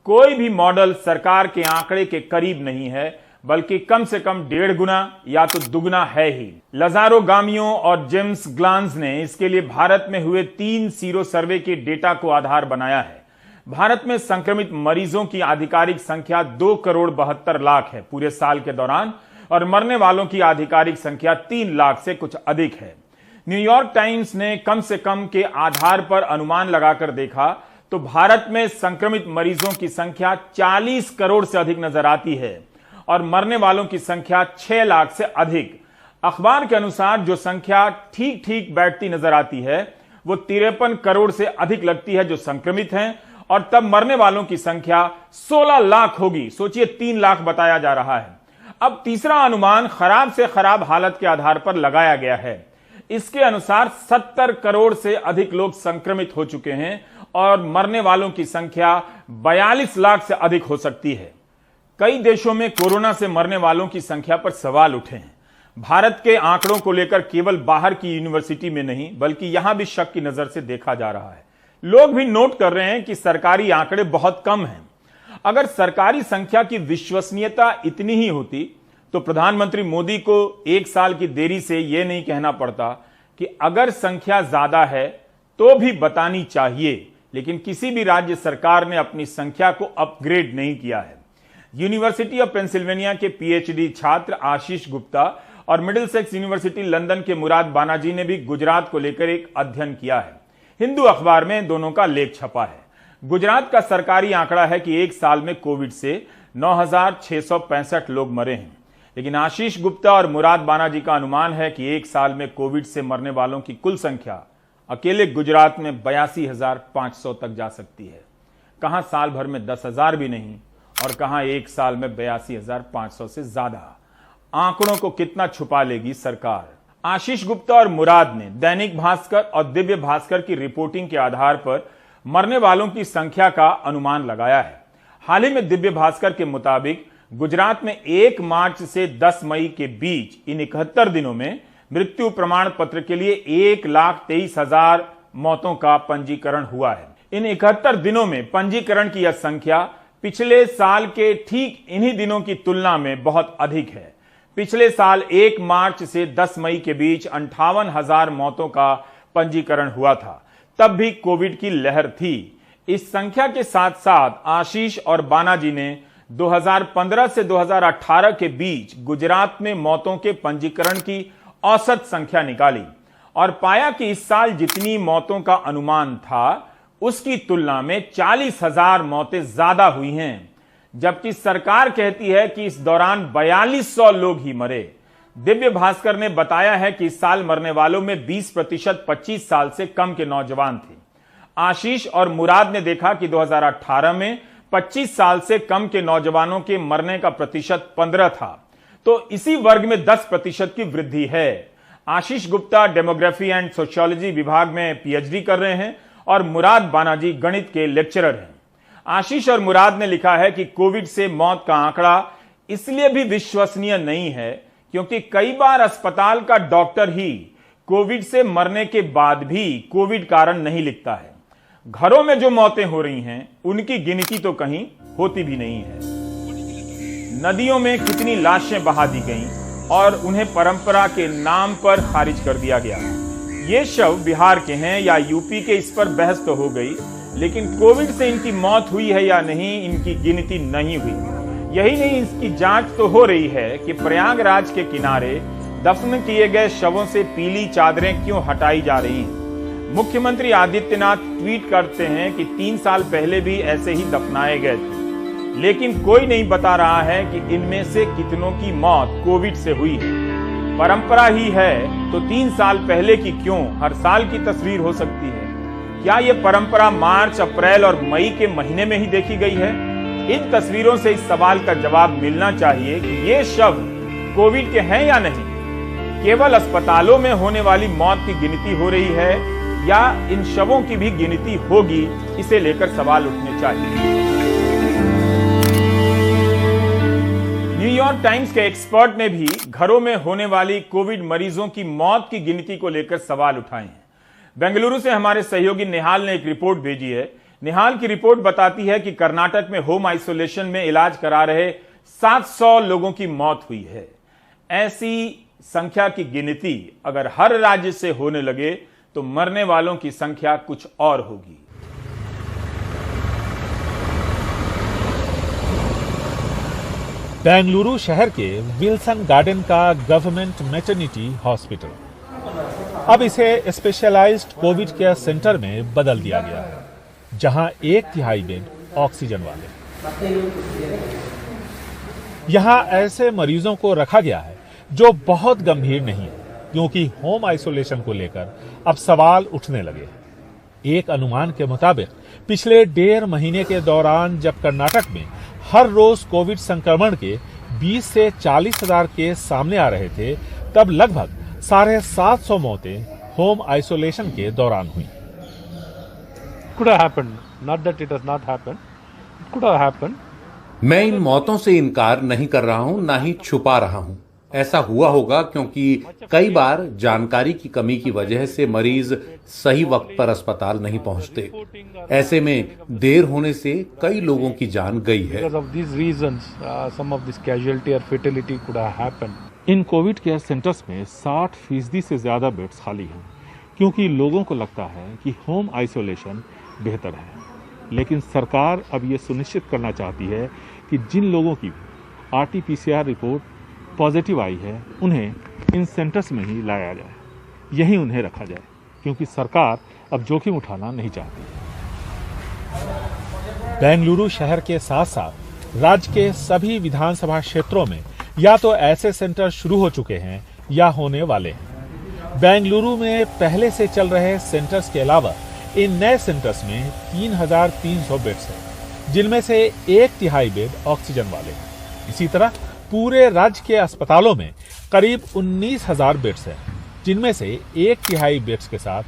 कोई भी मॉडल सरकार के आंकड़े के करीब नहीं है, बल्कि कम से कम 1.5 गुना या तो दुगना है ही। लजारो गामियो और जेम्स ग्लांस ने इसके लिए भारत में हुए 3 सीरो सर्वे के डेटा को आधार बनाया है। भारत में संक्रमित मरीजों की आधिकारिक संख्या 2,72,00,000 है पूरे साल के दौरान, और मरने वालों की आधिकारिक संख्या 3 लाख से कुछ अधिक है। न्यूयॉर्क टाइम्स ने कम से कम के आधार पर अनुमान लगाकर देखा तो भारत में संक्रमित मरीजों की संख्या 40 करोड़ से अधिक नजर आती है और मरने वालों की संख्या 6 लाख से अधिक। अखबार के अनुसार जो संख्या ठीक ठीक बैठती नजर आती है वो 53 करोड़ से अधिक लगती है जो संक्रमित हैं, और तब मरने वालों की संख्या 16 लाख होगी। सोचिए, 3 लाख बताया जा रहा है। अब तीसरा अनुमान खराब से खराब हालत के आधार पर लगाया गया है। इसके अनुसार 70 करोड़ से अधिक लोग संक्रमित हो चुके हैं और मरने वालों की संख्या 42 लाख से अधिक हो सकती है। कई देशों में कोरोना से मरने वालों की संख्या पर सवाल उठे हैं। भारत के आंकड़ों को लेकर केवल बाहर की यूनिवर्सिटी में नहीं, बल्कि यहां भी शक की नजर से देखा जा रहा है। लोग भी नोट कर रहे हैं कि सरकारी आंकड़े बहुत कम हैं। अगर सरकारी संख्या की विश्वसनीयता इतनी ही होती तो प्रधानमंत्री मोदी को 1 साल की देरी से यह नहीं कहना पड़ता कि अगर संख्या ज्यादा है तो भी बतानी चाहिए, लेकिन किसी भी राज्य सरकार ने अपनी संख्या को अपग्रेड नहीं किया है। यूनिवर्सिटी ऑफ पेंसिल्वेनिया के पीएचडी छात्र आशीष गुप्ता और मिडिलसेक्स यूनिवर्सिटी लंदन के मुराद बानाजी ने भी गुजरात को लेकर एक अध्ययन किया है। हिंदू अखबार में दोनों का लेख छपा है। गुजरात का सरकारी आंकड़ा है कि 1 साल में कोविड से 9,665 लोग मरे हैं, लेकिन आशीष गुप्ता और मुराद बानाजी का अनुमान है कि 1 साल में कोविड से मरने वालों की कुल संख्या अकेले गुजरात में 82,500 तक जा सकती है। कहां साल भर में 10,000 भी नहीं और कहां 1 साल में 82,500 से ज्यादा। आंकड़ों को कितना छुपा लेगी सरकार। आशीष गुप्ता और मुराद ने दैनिक भास्कर और दिव्य भास्कर की रिपोर्टिंग के आधार पर मरने वालों की संख्या का अनुमान लगाया है। हाल ही में दिव्य भास्कर के मुताबिक गुजरात में 1 मार्च से 10 मई के बीच इन 71 दिनों में मृत्यु प्रमाण पत्र के लिए 1,23,000 मौतों का पंजीकरण हुआ है। इन 71 दिनों में पंजीकरण की यह संख्या पिछले साल के ठीक इन्हीं दिनों की तुलना में बहुत अधिक है। पिछले साल 1 मार्च से 10 मई के बीच 58,000 मौतों का पंजीकरण हुआ था, तब भी कोविड की लहर थी। इस संख्या के साथ साथ आशीष और बानाजी ने 2015 से 2018 के बीच गुजरात में मौतों के पंजीकरण की औसत संख्या निकाली और पाया कि इस साल जितनी मौतों का अनुमान था उसकी तुलना में 40,000 मौतें ज्यादा हुई हैं, जबकि सरकार कहती है कि इस दौरान 4200 लोग ही मरे। दिव्य भास्कर ने बताया है कि इस साल मरने वालों में 20% 25 साल से कम के नौजवान थे। आशीष और मुराद ने देखा कि 2018 में 25 साल से कम के नौजवानों के मरने का प्रतिशत 15 था, तो इसी वर्ग में 10% की वृद्धि है। Ashish Gupta demography and sociology विभाग में पीएचडी कर रहे हैं और मुराद बानाजी गणित के लेक्चरर हैं। आशीष और मुराद ने लिखा है कि कोविड से मौत का आंकड़ा इसलिए भी विश्वसनीय नहीं है क्योंकि कई बार अस्पताल का डॉक्टर ही कोविड से मरने के बाद भी कोविड कारण नहीं लिखता है। घरों में जो मौतें हो रही हैं उनकी गिनती तो कहीं होती भी नहीं है। नदियों में कितनी लाशें बहा दी गईं और उन्हें परंपरा के नाम पर खारिज कर दिया गया। ये शव बिहार के हैं या यूपी के, इस पर बहस तो हो गई, लेकिन कोविड से इनकी मौत हुई है या नहीं इनकी गिनती नहीं हुई। यही नहीं, इसकी जांच तो हो रही है कि प्रयागराज के किनारे दफन किए गए शवों से पीली चादरें क्यों हटाई जा रही हैं। मुख्यमंत्री आदित्यनाथ ट्वीट करते हैं कि 3 साल पहले भी ऐसे ही दफनाए गए थे, लेकिन कोई नहीं बता रहा है कि इनमें से कितनों की मौत कोविड से हुई है। परंपरा ही है तो 3 साल पहले की क्यों हर साल की तस्वीर हो सकती है। क्या यह परंपरा मार्च, अप्रैल और मई के महीने में ही देखी गई है? इन तस्वीरों से इस सवाल का जवाब मिलना चाहिए कि ये शव कोविड के हैं या नहीं। केवल अस्पतालों में होने वाली मौत की गिनती हो रही है या इन शवों की भी गिनती होगी, इसे लेकर सवाल उठने चाहिए। न्यूयॉर्क टाइम्स के एक्सपर्ट ने भी घरों में होने वाली कोविड मरीजों की मौत की गिनती को लेकर सवाल उठाए हैं। बेंगलुरु से हमारे सहयोगी निहाल ने एक रिपोर्ट भेजी है। निहाल की रिपोर्ट बताती है कि कर्नाटक में होम आइसोलेशन में इलाज करा रहे 700 लोगों की मौत हुई है। ऐसी संख्या की गिनती अगर हर राज्य से होने लगे तो मरने वालों की संख्या कुछ और होगी। बेंगलुरु शहर के विल्सन गार्डन का गवर्नमेंट मैटरनिटी हॉस्पिटल अब इसे स्पेशलाइज्ड कोविड केयर सेंटर में बदल दिया गया है, जहां 1/3 बेड ऑक्सीजन वाले। यहां ऐसे मरीजों को रखा गया है जो बहुत गंभीर नहीं है, क्योंकि होम आइसोलेशन को लेकर अब सवाल उठने लगे हैं। एक अनुमान के मुताबिक पिछले 1.5 महीने के दौरान जब कर्नाटक में हर रोज कोविड संक्रमण के 20 से 40 हजार केस सामने आ रहे थे, तब लगभग 750 मौतें होम आइसोलेशन के दौरान हुई। Could have happened, not that it has not happened. It could have happened. मैं इन मौतों से इनकार नहीं कर रहा हूं, ना ही छुपा रहा हूं। ऐसा हुआ होगा क्योंकि कई बार जानकारी की कमी की वजह से मरीज सही वक्त पर अस्पताल नहीं पहुंचते। ऐसे में देर होने से कई लोगों की जान गई है। Because of these reasons, some of this casualty or fatality could have happened. In Covid care centres में 60% से ज्यादा बेड्स खाली हैं, क्योंकि लोगों को लगता है कि होम आइसोलेशन बेहतर है। लेकिन सरकार अब ये सुनिश्चित करना चाहती है कि जिन लोगों की RT-PCR रिपोर्ट पॉजिटिव आई है, उन्हें इन सेंटर्स में ही लाया जाए, यहीं उन्हें रखा जाए, क्योंकि सरकार अब जोखिम उठाना नहीं चाहती। बेंगलुरु शहर के साथ साथ राज्य के सभी विधानसभा क्षेत्रों में या तो ऐसे सेंटर शुरू हो चुके हैं या होने वाले हैं। बेंगलुरु में पहले से चल रहे सेंटर्स के अलावा इन नए सेंटर्स में 3,300 बेड्स हैं, जिनमें से 1/3 बेड ऑक्सीजन वाले हैं। इसी तरह पूरे राज्य के अस्पतालों में करीब 19,000 बेड्स हैं, जिनमें से 1/3 बेड्स के साथ